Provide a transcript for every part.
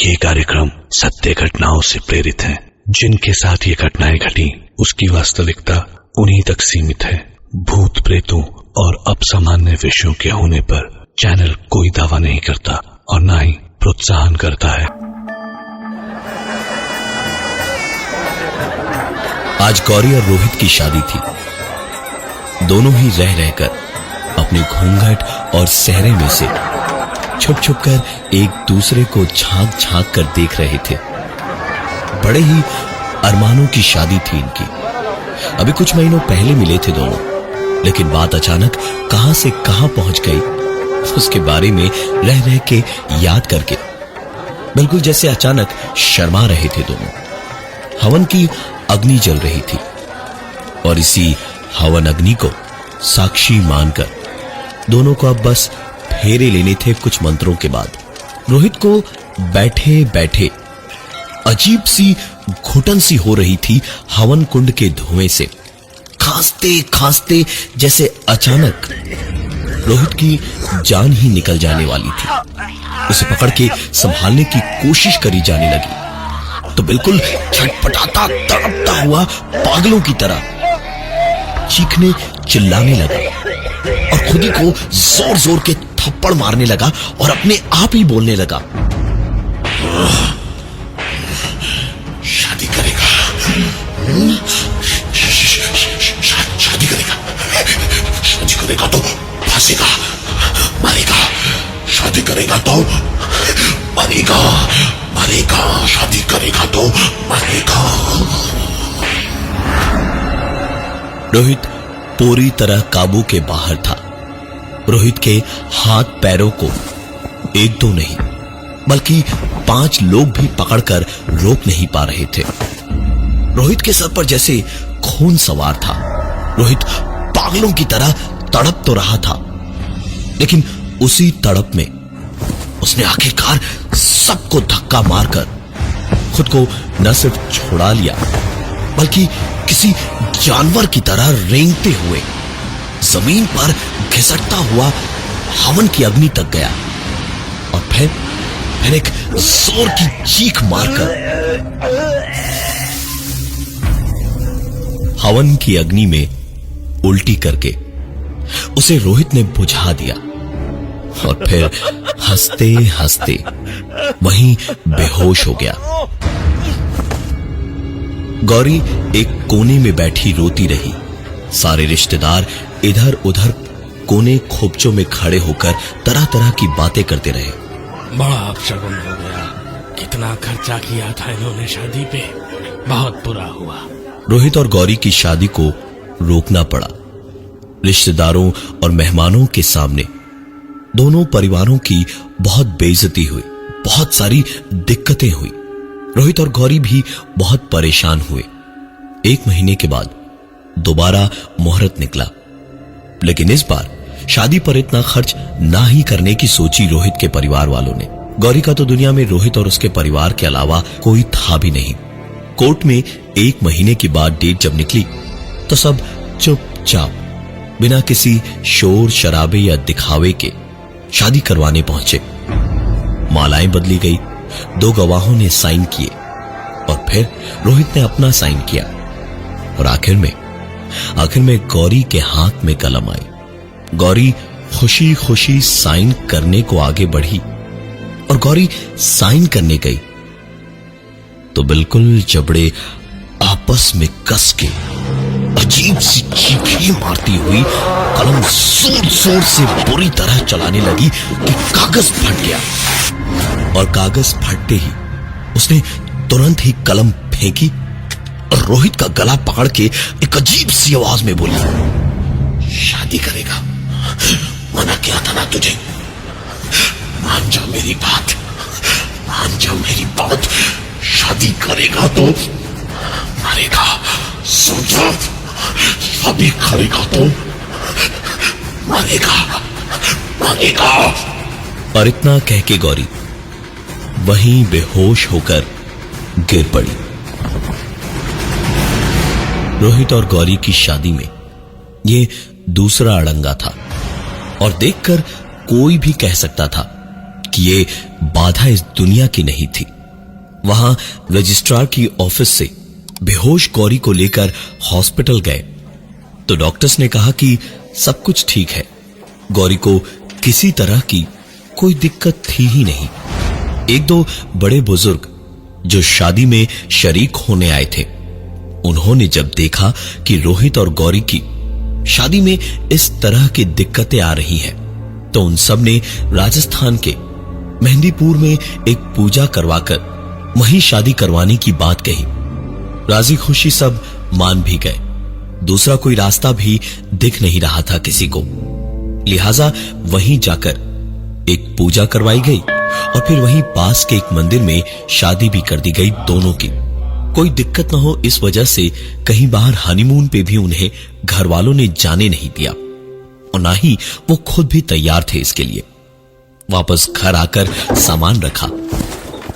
ये कार्यक्रम सत्य घटनाओं से प्रेरित है। जिनके साथ ये घटनाएं घटी उसकी वास्तविकता उन्हीं तक सीमित है। भूत प्रेतों और असामान्य विषयों के होने पर चैनल कोई दावा नहीं करता और न ही प्रोत्साहन करता है। आज गौरी और रोहित की शादी थी। दोनों ही रह रहकर अपने घूंघट और सेहरे में से छुप छुप कर एक दूसरे को झांक झांक कर देख रहे थे। बड़े ही अरमानों की शादी थी इनकी। अभी कुछ महीनों पहले मिले थे दोनों, लेकिन बात अचानक कहां से कहां पहुंच गई उसके बारे में रह रह के याद करके बिल्कुल जैसे अचानक शर्मा रहे थे दोनों। हवन की अग्नि जल रही थी और इसी हवन अग्नि को साक्षी मानकर दोनों को अब बस फेरे लेने थे कुछ मंत्रों के बाद। रोहित को बैठे बैठे अजीब सी घुटन सी हो रही थी हवन कुंड के धुएं से। खांसते खांसते जैसे अचानक रोहित की जान ही निकल जाने वाली थी। उसे पकड़ के संभालने की कोशिश करी जाने लगी तो बिल्कुल छटपटाता तड़पता हुआ पागलों की तरह चीखने चिल्लाने लगा और खुद ही को जोर जोर के थप्पड़ मारने लगा और अपने आप ही बोलने लगा, शादी करेगा, शादी करेगा, शादी करेगा तो फंसेगा, मरेगा, शादी करेगा तो मरेगा, मरेगा, शादी करेगा तो मरेगा। रोहित पूरी तरह काबू के बाहर था। रोहित के हाथ पैरों को एक दो नहीं बल्कि 5 लोग भी पकड़कर रोक नहीं पा रहे थे। रोहित के सर पर जैसे खून सवार था। रोहित पागलों की तरह तड़प तो रहा था, लेकिन उसी तड़प में उसने आखिरकार सबको धक्का मारकर खुद को न सिर्फ छुड़ा लिया बल्कि किसी जानवर की तरह रेंगते हुए जमीन पर घिसटता हुआ हवन की अग्नि तक गया और फिर एक जोर की चीख मारकर हवन की अग्नि में उल्टी करके उसे रोहित ने बुझा दिया और फिर हंसते हंसते वहीं बेहोश हो गया। गौरी एक कोने में बैठी रोती रही। सारे रिश्तेदार इधर उधर कोने खोपचों में खड़े होकर तरह तरह की बातें करते रहे। बड़ा अपशगुन हो गया, कितना खर्चा किया था इन्होंने शादी पे, बहुत बुरा हुआ। रोहित और गौरी की शादी को रोकना पड़ा। रिश्तेदारों और मेहमानों के सामने दोनों परिवारों की बहुत बेइज्जती हुई, बहुत सारी दिक्कतें हुई। रोहित और गौरी भी बहुत परेशान हुए। 1 महीने के बाद दोबारा मुहूर्त निकला, लेकिन इस बार शादी पर इतना खर्च ना ही करने की सोची रोहित के परिवार वालों ने। गौरी का तो दुनिया में रोहित और उसके परिवार के अलावा कोई था भी नहीं। कोर्ट में 1 महीने के बाद डेट जब निकली तो सब चुपचाप बिना किसी शोर शराबे या दिखावे के शादी करवाने पहुंचे। मालाएं बदली गई, 2 गवाहों ने साइन किए और फिर रोहित ने अपना साइन किया और आखिर में गौरी के हाथ में कलम आई। गौरी खुशी खुशी साइन करने को आगे बढ़ी और गौरी साइन करने गई तो बिल्कुल जबड़े आपस में कस के अजीब सी चीखें मारती हुई कलम जोर जोर से बुरी तरह चलाने लगी कि कागज फट गया और कागज फटते ही उसने तुरंत ही कलम फेंकी और रोहित का गला पकड़ के एक अजीब सी आवाज में बोली, शादी करेगा, मना किया था ना तुझे, मान जा मेरी बात, मान जा मेरी बात, शादी करेगा तो मरेगा, सोचा, शादी करेगा तो मरेगा, मरेगा। और इतना कह के गौरी वहीं बेहोश होकर गिर पड़ी। रोहित और गौरी की शादी में ये दूसरा अड़ंगा था और देखकर कोई भी कह सकता था कि ये बाधा इस दुनिया की नहीं थी। वहां रजिस्ट्रार की ऑफिस से बेहोश गौरी को लेकर हॉस्पिटल गए तो डॉक्टर्स ने कहा कि सब कुछ ठीक है, गौरी को किसी तरह की कोई दिक्कत थी ही नहीं। एक दो बड़े बुजुर्ग जो शादी में शरीक होने आए थे, उन्होंने जब देखा कि रोहित और गौरी की शादी में इस तरह की दिक्कतें आ रही हैं, तो उन सब ने राजस्थान के मेहंदीपुर में एक पूजा करवाकर वहीं शादी करवाने की बात कही। राजी खुशी सब मान भी गए। दूसरा कोई रास्ता भी दिख नहीं रहा था किसी को, लिहाजा वहीं जाकर एक पूजा करवाई गई और फिर वहीं पास के एक मंदिर में शादी भी कर दी गई दोनों की। कोई दिक्कत न हो इस वजह से कहीं बाहर हनीमून पे भी उन्हें घर वालों ने जाने नहीं दिया और ना ही वो खुद भी तैयार थे इसके लिए। वापस घर आकर सामान रखा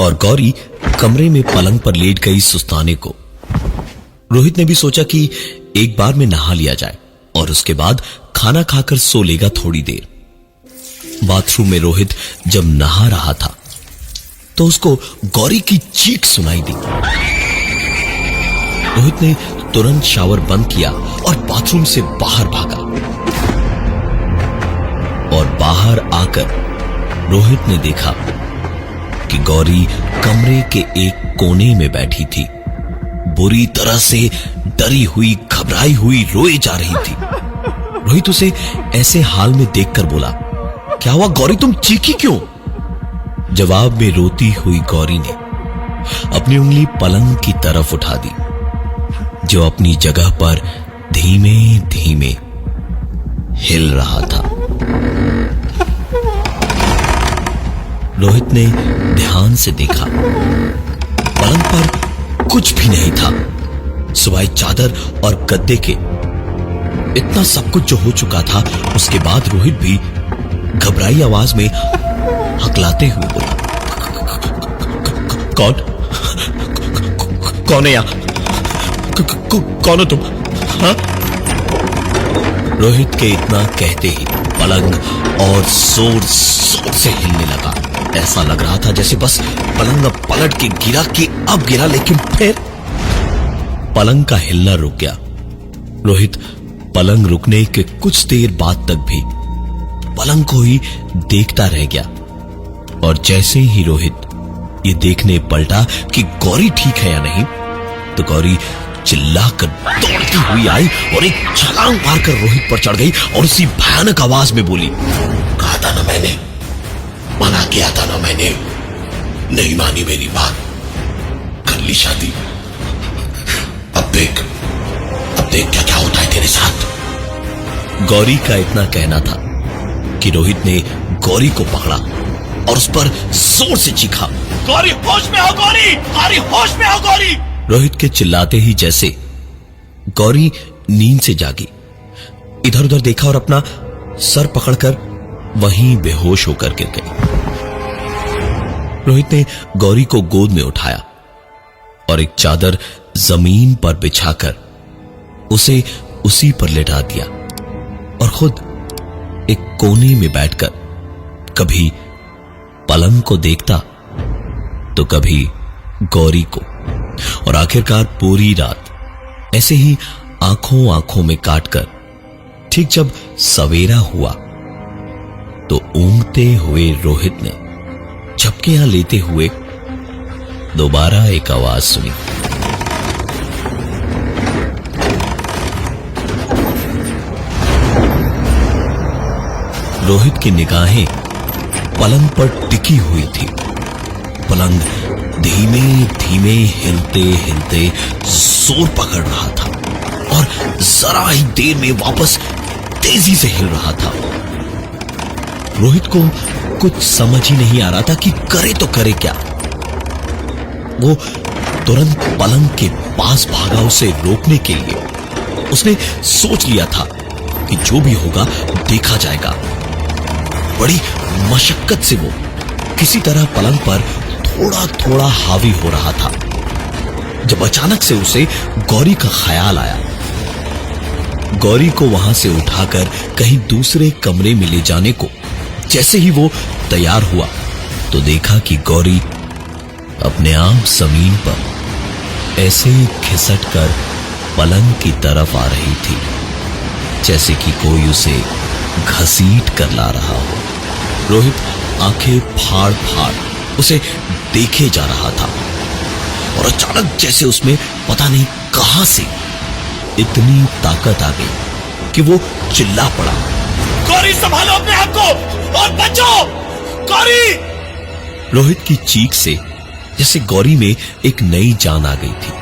और गौरी कमरे में पलंग पर लेट गई सुस्ताने को। रोहित ने भी सोचा कि एक बार में नहा लिया जाए और उसके बाद खाना खाकर सो लेगा थोड़ी देर। बाथरूम में रोहित जब नहा रहा था तो उसको गौरी की चीख सुनाई दी। रोहित ने तुरंत शावर बंद किया और बाथरूम से बाहर भागा और बाहर आकर रोहित ने देखा कि गौरी कमरे के एक कोने में बैठी थी, बुरी तरह से डरी हुई, घबराई हुई रोए जा रही थी। रोहित उसे ऐसे हाल में देखकर बोला, क्या हुआ गौरी, तुम चीखी क्यों? जवाब में रोती हुई गौरी ने अपनी उंगली पलंग की तरफ उठा दी, जो अपनी जगह पर धीमे धीमे हिल रहा था। रोहित ने ध्यान से देखा, पलंग पर कुछ भी नहीं था सिवाय चादर और गद्दे के। इतना सब कुछ जो हो चुका था, उसके बाद रोहित भी घबराई आवाज में हकलाते हुए बोला, कौन है यहां? कौन हो तुम? हाँ? रोहित के इतना कहते ही पलंग और जोर जोर से हिलने लगा। ऐसा लग रहा था जैसे बस पलंग पलट के गिरा कि अब गिरा, लेकिन फिर पलंग का हिलना रुक गया। रोहित पलंग रुकने के कुछ देर बाद तक भी पलंग को ही देखता रह गया और जैसे ही रोहित ये देखने पलटा कि गौरी ठीक है या नहीं, तो गौरी चिल्लाकर दौड़ती हुई आई और एक छलांग मारकर रोहित पर चढ़ गई और उसी भयानक आवाज में बोली, कहा था ना मैंने, मना किया था ना मैंने, नहीं मानी मेरी बात, कर ली शादी। अब देख क्या क्या होता है तेरे साथ। गौरी का इतना कहना था कि रोहित ने गौरी को पकड़ा और उस पर जोर से चीखा, गौरी होश में हो, गौरी, गौरी होश में हो, गौरी। रोहित के चिल्लाते ही जैसे गौरी नींद से जागी, इधर उधर देखा और अपना सर पकड़कर वहीं बेहोश होकर गिर गई। रोहित ने गौरी को गोद में उठाया और एक चादर जमीन पर बिछाकर उसे उसी पर लेटा दिया और खुद एक कोने में बैठकर कभी पलंग को देखता तो कभी गौरी को, और आखिरकार पूरी रात ऐसे ही आंखों आंखों में काटकर ठीक जब सवेरा हुआ तो ऊँघते हुए रोहित ने झपकियां लेते हुए दोबारा एक आवाज सुनी, रोहित की निगाहें पलंग पर टिकी हुई थी। पलंग धीमे धीमे हिलते हिलते जोर पकड़ रहा था और जरा ही देर में वापस तेजी से हिल रहा था। रोहित को कुछ समझ ही नहीं आ रहा था कि करे तो करे क्या। वो तुरंत पलंग के पास भागा उसे रोकने के लिए। उसने सोच लिया था कि जो भी होगा देखा जाएगा। बड़ी मशक्कत से वो किसी तरह पलंग पर थोड़ा थोड़ा हावी हो रहा था, जब अचानक से उसे गौरी का ख्याल आया। गौरी को वहां से उठाकर कहीं दूसरे कमरे में ले जाने को जैसे ही वो तैयार हुआ तो देखा कि गौरी अपने आप जमीन पर ऐसे खिसट कर पलंग की तरफ आ रही थी जैसे कि कोई उसे घसीट कर ला रहा हो। रोहित आंखें फाड़ फाड़ उसे देखे जा रहा था और अचानक जैसे उसमें पता नहीं कहां से इतनी ताकत आ गई कि वो चिल्ला पड़ा, गौरी संभालो अपने आप को और बचो, गौरी! रोहित की चीख से जैसे गौरी में एक नई जान आ गई थी।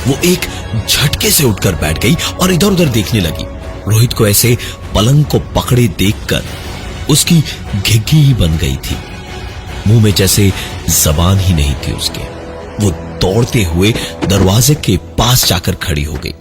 वो एक झटके से उठकर बैठ गई और इधर उधर देखने लगी। रोहित को ऐसे पलंग को पकड़े देखकर उसकी घिघी ही बन गई थी। मुंह में जैसे जबान ही नहीं थी उसके। वो दौड़ते हुए दरवाजे के पास जाकर खड़ी हो गई।